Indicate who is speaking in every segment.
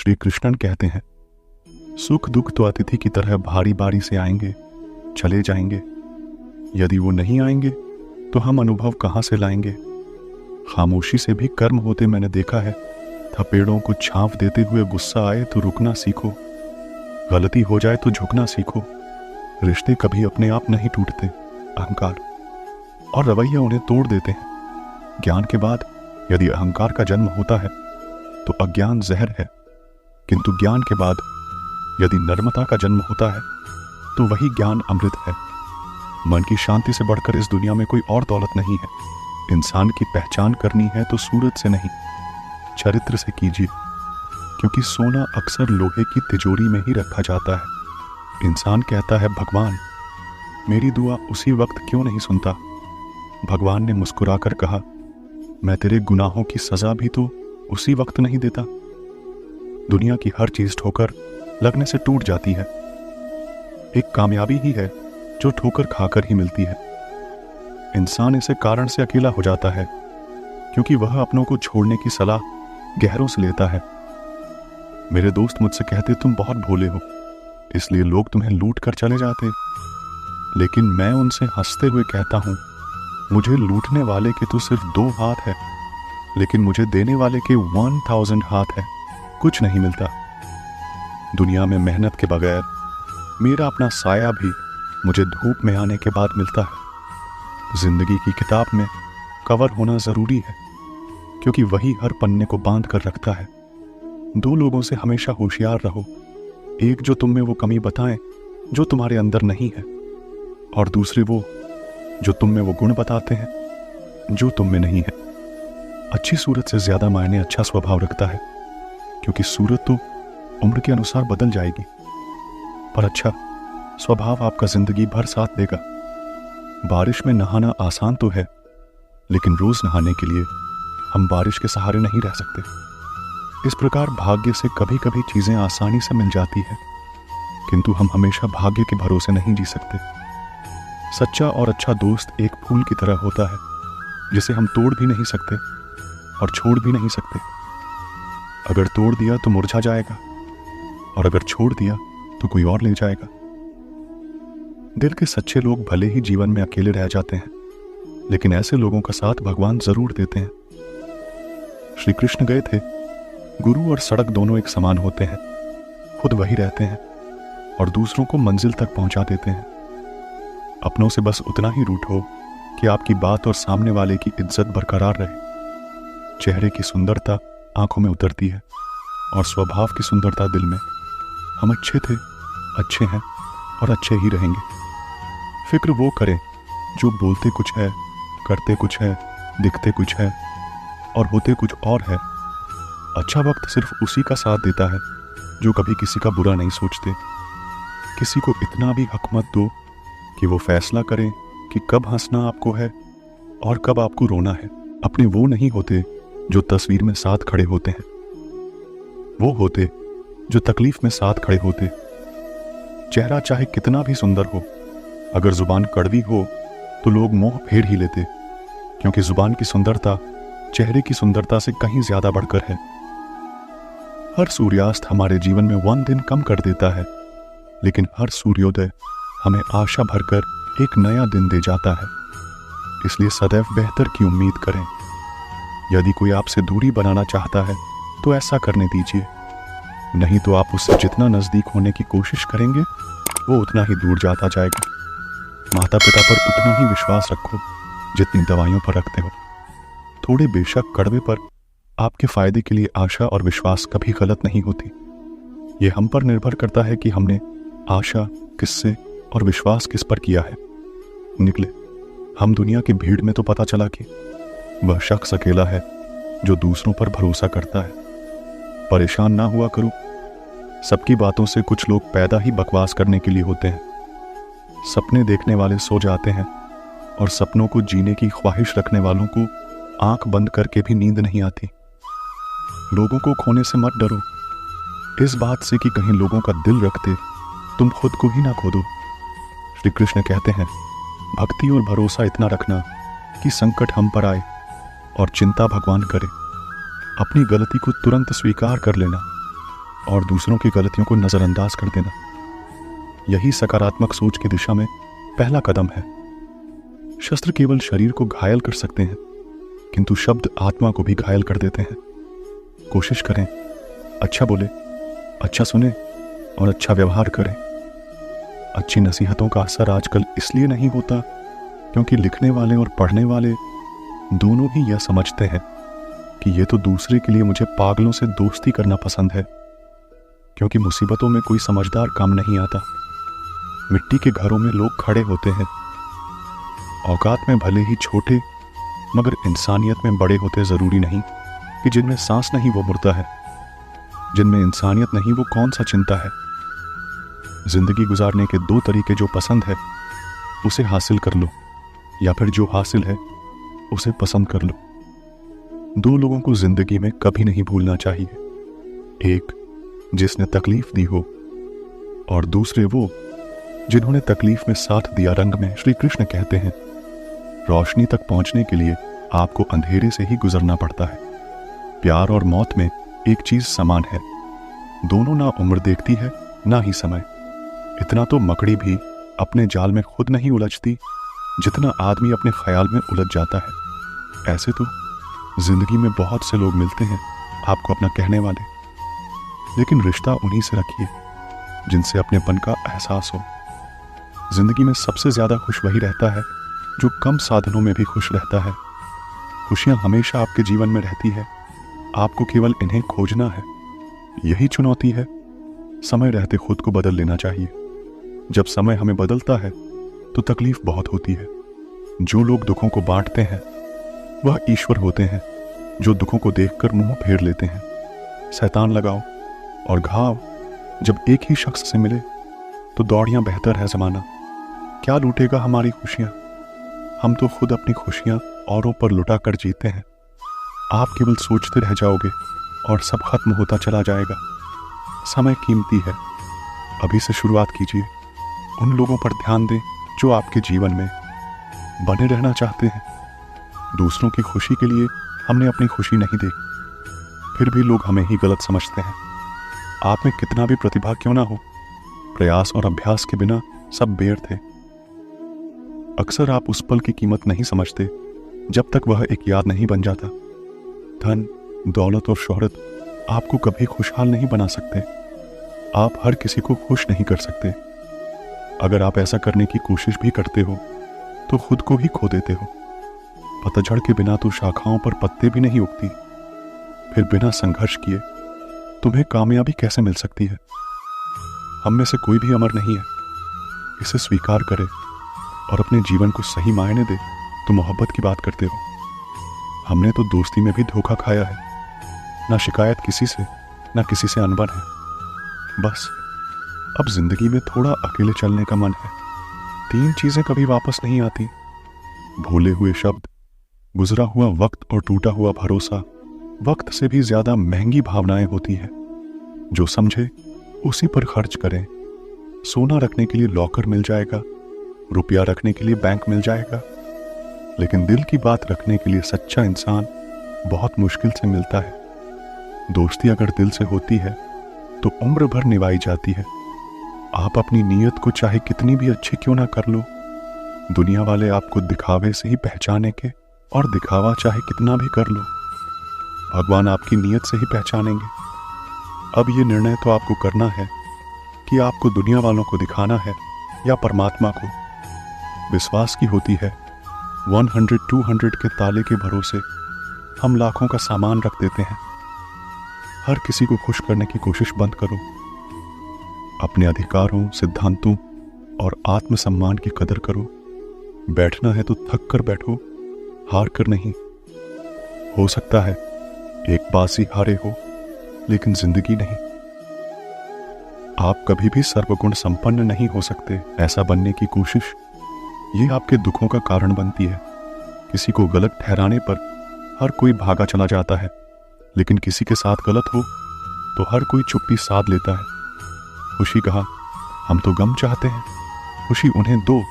Speaker 1: श्री कृष्णन कहते हैं, सुख दुख तो अतिथि की तरह भारी बारी से आएंगे, चले जाएंगे। यदि वो नहीं आएंगे तो हम अनुभव कहाँ से लाएंगे। खामोशी से भी कर्म होते मैंने देखा है। थपेड़ों को छांव देते हुए गुस्सा आए तो रुकना सीखो, गलती हो जाए तो झुकना सीखो। रिश्ते कभी अपने आप नहीं टूटते, अहंकार और रवैया उन्हें तोड़ देते हैं। ज्ञान के बाद यदि अहंकार का जन्म होता है तो अज्ञान जहर है, किंतु ज्ञान के बाद यदि नर्मता का जन्म होता है तो वही ज्ञान अमृत है। मन की शांति से बढ़कर इस दुनिया में कोई और दौलत नहीं है। इंसान की पहचान करनी है तो सूरत से नहीं, चरित्र से कीजिए, क्योंकि सोना अक्सर लोहे की तिजोरी में ही रखा जाता है। इंसान कहता है, भगवान मेरी दुआ उसी वक्त क्यों नहीं सुनता। भगवान ने मुस्कुराकर कहा, मैं तेरे गुनाहों की सजा भी तो उसी वक्त नहीं देता। दुनिया की हर चीज ठोकर लगने से टूट जाती है। एक कामयाबी ही है जो ठोकर खाकर ही मिलती है। इंसान इसे कारण से अकेला हो जाता है, क्योंकि वह अपनों को छोड़ने की सलाह गहरों से लेता है। मेरे दोस्त मुझसे कहते, तुम बहुत भोले हो, इसलिए लोग तुम्हें लूट कर चले जाते। लेकिन मैं उनसे हंसते हुए कहता हूं, मुझे लूटने वाले के तो सिर्फ 2 हाथ है, लेकिन मुझे देने वाले के 1000 हाथ है। कुछ नहीं मिलता दुनिया में मेहनत के बगैर। मेरा अपना साया भी मुझे धूप में आने के बाद मिलता है। जिंदगी की किताब में कवर होना जरूरी है, क्योंकि वही हर पन्ने को बांध कर रखता है। 2 लोगों से हमेशा होशियार रहो, एक जो तुम में वो कमी बताएं जो तुम्हारे अंदर नहीं है, और दूसरे वो जो तुम में वो गुण बताते हैं जो तुम में नहीं है। अच्छी सूरत से ज्यादा मायने अच्छा स्वभाव रखता है, क्योंकि सूरत तो उम्र के अनुसार बदल जाएगी, पर अच्छा स्वभाव आपका जिंदगी भर साथ देगा। बारिश में नहाना आसान तो है, लेकिन रोज नहाने के लिए हम बारिश के सहारे नहीं रह सकते। इस प्रकार भाग्य से कभी कभी चीजें आसानी से मिल जाती है, किंतु हम हमेशा भाग्य के भरोसे नहीं जी सकते। सच्चा और अच्छा दोस्त एक फूल की तरह होता है, जिसे हम तोड़ भी नहीं सकते और छोड़ भी नहीं सकते। अगर तोड़ दिया तो मुरझा जाएगा, और अगर छोड़ दिया तो कोई और ले जाएगा। दिल के सच्चे लोग भले ही जीवन में अकेले रह जाते हैं, लेकिन ऐसे लोगों का साथ भगवान जरूर देते हैं। श्री कृष्ण गए थे, गुरु और सड़क दोनों एक समान होते हैं। खुद वही रहते हैं और दूसरों को मंजिल तक पहुंचा देते हैं। अपनों से बस उतना ही रूठो कि आपकी बात और सामने वाले की इज्जत बरकरार रहे। चेहरे की सुंदरता आंखों में उतरती है, और स्वभाव की सुंदरता दिल में। हम अच्छे थे, अच्छे हैं और अच्छे ही रहेंगे। फिक्र वो करें जो बोलते कुछ है, करते कुछ है, दिखते कुछ है और होते कुछ और है। अच्छा वक्त सिर्फ उसी का साथ देता है जो कभी किसी का बुरा नहीं सोचते। किसी को इतना भी हक मत दो कि वो फैसला करें कि कब हंसना आपको है और कब आपको रोना है। अपने वो नहीं होते जो तस्वीर में साथ खड़े होते हैं, वो होते जो तकलीफ में साथ खड़े होते। चेहरा चाहे कितना भी सुंदर हो, अगर जुबान कड़वी हो तो लोग मोह फेर ही लेते, क्योंकि जुबान की सुंदरता चेहरे की सुंदरता से कहीं ज्यादा बढ़कर है। हर सूर्यास्त हमारे जीवन में 1 दिन कम कर देता है, लेकिन हर सूर्योदय हमें आशा भरकर एक नया दिन दे जाता है। इसलिए सदैव बेहतर की उम्मीद करें। यदि कोई आपसे दूरी बनाना चाहता है तो ऐसा करने दीजिए, नहीं तो आप उससे जितना नजदीक होने की कोशिश करेंगे वो उतना ही दूर जाता जाएगा। माता पिता पर उतना ही विश्वास रखो जितनी दवाइयों पर रखते हो। थोड़े बेशक कड़वे पर आपके फायदे के लिए आशा और विश्वास कभी गलत नहीं होती। ये हम पर निर्भर करता है कि हमने आशा किससे और विश्वास किस पर किया है। निकले हम दुनिया की भीड़ में तो पता चला कि वह शख्स अकेला है जो दूसरों पर भरोसा करता है। परेशान ना हुआ करो, सबकी बातों से कुछ लोग पैदा ही बकवास करने के लिए होते हैं। सपने देखने वाले सो जाते हैं, और सपनों को जीने की ख्वाहिश रखने वालों को आंख बंद करके भी नींद नहीं आती। लोगों को खोने से मत डरो, इस बात से कि कहीं लोगों का दिल रखते तुम खुद को ही ना खो दो। श्री कृष्ण कहते हैं, भक्ति और भरोसा इतना रखना कि संकट हम पर आए और चिंता भगवान करे। अपनी गलती को तुरंत स्वीकार कर लेना, और दूसरों की गलतियों को नजरअंदाज कर देना, यही सकारात्मक सोच की दिशा में पहला कदम है। शस्त्र केवल शरीर को घायल कर सकते हैं, किंतु शब्द आत्मा को भी घायल कर देते हैं। कोशिश करें, अच्छा बोले, अच्छा सुने और अच्छा व्यवहार करें। अच्छी नसीहतों का असर आजकल इसलिए नहीं होता क्योंकि लिखने वाले और पढ़ने वाले दोनों ही यह समझते हैं कि ये तो दूसरे के लिए मुझे पागलों से दोस्ती करना पसंद है, क्योंकि मुसीबतों में कोई समझदार काम नहीं आता। मिट्टी के घरों में लोग खड़े होते हैं, औकात में भले ही छोटे मगर इंसानियत में बड़े होते जरूरी नहीं कि जिनमें सांस नहीं वो मुर्दा है, जिनमें इंसानियत नहीं वो कौन सा चिंता है। जिंदगी गुजारने के दो तरीके जो पसंद है उसे हासिल कर लो, या फिर जो हासिल है उसे पसंद कर लो। दो लोगों को जिंदगी में कभी नहीं भूलना चाहिए, एक जिसने तकलीफ दी हो और दूसरे वो जिन्होंने तकलीफ में साथ दिया। रंग में श्री कृष्ण कहते हैं, रोशनी तक पहुंचने के लिए आपको अंधेरे से ही गुजरना पड़ता है। प्यार और मौत में एक चीज समान है, दोनों ना उम्र देखती है ना ही समय। इतना तो मकड़ी भी अपने जाल में खुद नहीं उलझती जितना आदमी अपने ख्याल में उलझ जाता है। ऐसे तो जिंदगी में बहुत से लोग मिलते हैं आपको अपना कहने वाले, लेकिन रिश्ता उन्हीं से रखिए जिनसे अपनेपन का एहसास हो। जिंदगी में सबसे ज्यादा खुश वही रहता है जो कम साधनों में भी खुश रहता है। खुशियां हमेशा आपके जीवन में रहती है, आपको केवल इन्हें खोजना है। यही चुनौती है। समय रहते खुद को बदल लेना चाहिए। जब समय हमें बदलता है तो तकलीफ बहुत होती है। जो लोग दुखों को बांटते हैं वह ईश्वर होते हैं, जो दुखों को देखकर मुंह फेर लेते हैं। शैतान लगाओ और घाव जब एक ही शख्स से मिले तो दौड़ियां बेहतर है जमाना। क्या लूटेगा हमारी खुशियां? हम तो खुद अपनी खुशियां औरों पर लुटा कर जीते हैं। आप केवल सोचते रह जाओगे और सब खत्म होता चला जाएगा। समय कीमती है, अभी से शुरुआत कीजिए। उन लोगों पर ध्यान दें जो आपके जीवन में बने रहना चाहते हैं। दूसरों की खुशी के लिए हमने अपनी खुशी नहीं देखी, फिर भी लोग हमें ही गलत समझते हैं। आप में कितना भी प्रतिभा क्यों ना हो, प्रयास और अभ्यास के बिना सब व्यर्थ थे। अक्सर आप उस पल की कीमत नहीं समझते जब तक वह एक याद नहीं बन जाता। धन, दौलत और शोहरत आपको कभी खुशहाल नहीं बना सकते। आप हर किसी को खुश नहीं कर सकते। अगर आप ऐसा करने की कोशिश भी करते हो तो खुद को ही खो देते हो। पतझड़ के बिना तो शाखाओं पर पत्ते भी नहीं उगती, फिर बिना संघर्ष किए तुम्हें कामयाबी कैसे मिल सकती है? हम में से कोई भी अमर नहीं है, इसे स्वीकार करे और अपने जीवन को सही मायने दे तो मोहब्बत की बात करते हो। हमने तो दोस्ती में भी धोखा खाया है। ना शिकायत किसी से, ना किसी से अनबन है। बस अब जिंदगी में थोड़ा अकेले चलने का मन है। 3 चीजें कभी वापस नहीं आती, भूले हुए शब्द, गुजरा हुआ वक्त और टूटा हुआ भरोसा। वक्त से भी ज्यादा महंगी भावनाएं होती है। जो समझे उसी पर खर्च करें। सोना रखने के लिए लॉकर मिल जाएगा, रुपया रखने के लिए बैंक मिल जाएगा, लेकिन दिल की बात रखने के लिए सच्चा इंसान बहुत मुश्किल से मिलता है। दोस्ती अगर दिल से होती है तो उम्र भर निभाई जाती है। आप अपनी नीयत को चाहे कितनी भी अच्छी क्यों ना कर लो, दुनिया वाले आपको दिखावे से ही पहचाने के, और दिखावा चाहे कितना भी कर लो, भगवान आपकी नीयत से ही पहचानेंगे। अब ये निर्णय तो आपको करना है कि आपको दुनिया वालों को दिखाना है या परमात्मा को। विश्वास की होती है 100-200 के ताले के भरोसे हम लाखों का सामान रख देते हैं। हर किसी को खुश करने की कोशिश बंद करो। अपने अधिकारों, सिद्धांतों और आत्मसम्मान की कदर करो। बैठना है तो थक कर बैठो, हार कर नहीं। हो सकता है एक बाजी हारे हो, लेकिन जिंदगी नहीं। आप कभी भी सर्वगुण संपन्न नहीं हो सकते। ऐसा बनने की कोशिश ये आपके दुखों का कारण बनती है। किसी को गलत ठहराने पर हर कोई भागा चला जाता है, लेकिन किसी के साथ गलत हो तो हर कोई चुप्पी साध लेता है। खुशी कहा, हम तो गम चाहते हैं। खुशी उन्हें दो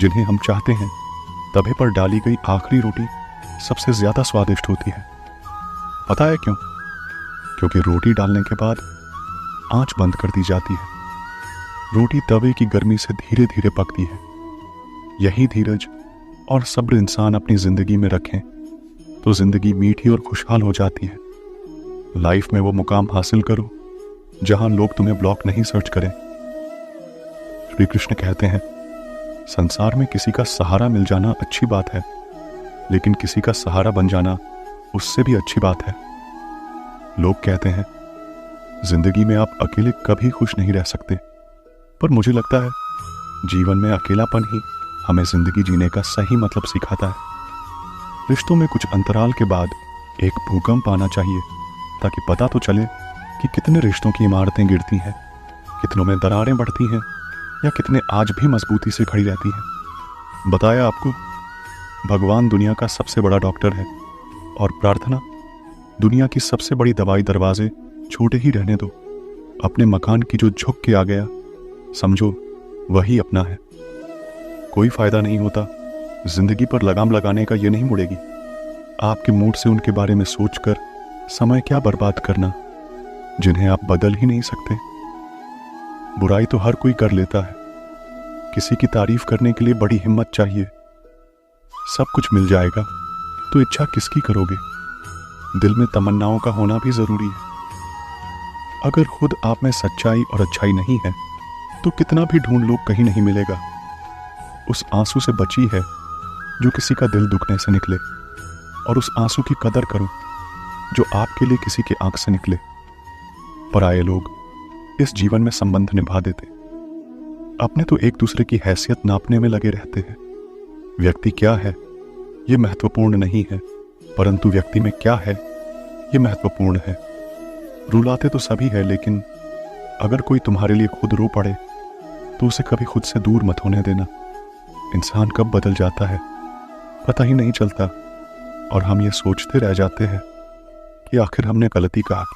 Speaker 1: जिन्हें हम चाहते हैं। तवे पर डाली गई आखिरी रोटी सबसे ज्यादा स्वादिष्ट होती है। पता है क्यों? क्योंकि रोटी डालने के बाद आंच बंद कर दी जाती है। रोटी तवे की गर्मी से धीरे धीरे पकती है। यही धीरज और सब्र इंसान अपनी जिंदगी में रखें तो जिंदगी मीठी और खुशहाल हो जाती है। लाइफ में वो मुकाम हासिल करो जहां लोग तुम्हें ब्लॉक नहीं सर्च करें। श्री कृष्ण कहते हैं, संसार में किसी का सहारा मिल जाना अच्छी बात है, लेकिन किसी का सहारा बन जाना उससे भी अच्छी बात है। लोग कहते हैं जिंदगी में आप अकेले कभी खुश नहीं रह सकते, पर मुझे लगता है जीवन में अकेलापन ही हमें जिंदगी जीने का सही मतलब सिखाता है। रिश्तों में कुछ अंतराल के बाद एक भूकंप आना चाहिए ताकि पता तो चले कि कितने रिश्तों की इमारतें गिरती हैं, कितनों में दरारें बढ़ती हैं या कितने आज भी मजबूती से खड़ी रहती हैं। बताया आपको, भगवान दुनिया का सबसे बड़ा डॉक्टर है और प्रार्थना दुनिया की सबसे बड़ी दवाई। दरवाजे छोटे ही रहने दो। अपने मकान की जो झुक के आ गया, समझो वही अपना है। कोई फायदा नहीं होता जिंदगी पर लगाम लगाने का, ये नहीं मुड़ेगी। आपके मूड से उनके बारे में सोचकर समय क्या बर्बाद करना जिन्हें आप बदल ही नहीं सकते। बुराई तो हर कोई कर लेता है, किसी की तारीफ करने के लिए बड़ी हिम्मत चाहिए। सब कुछ मिल जाएगा तो इच्छा किसकी करोगे? दिल में तमन्नाओं का होना भी जरूरी है। अगर खुद आप में सच्चाई और अच्छाई नहीं है तो कितना भी ढूंढ लो कहीं नहीं मिलेगा। उस आंसू से बची है जो किसी का दिल दुखने से निकले, और उस आंसू की कदर करो जो आपके लिए किसी की आंख से निकले। पराये लोग इस जीवन में संबंध निभा देते, अपने तो एक दूसरे की हैसियत नापने में लगे रहते हैं। व्यक्ति क्या है ये महत्वपूर्ण नहीं है, परंतु व्यक्ति में क्या है ये महत्वपूर्ण है। रुलाते तो सभी है, लेकिन अगर कोई तुम्हारे लिए खुद रो पड़े तो उसे कभी खुद से दूर मत होने देना। इंसान कब बदल जाता है पता ही नहीं चलता, और हम ये सोचते रह जाते हैं कि आखिर हमने गलती कहा।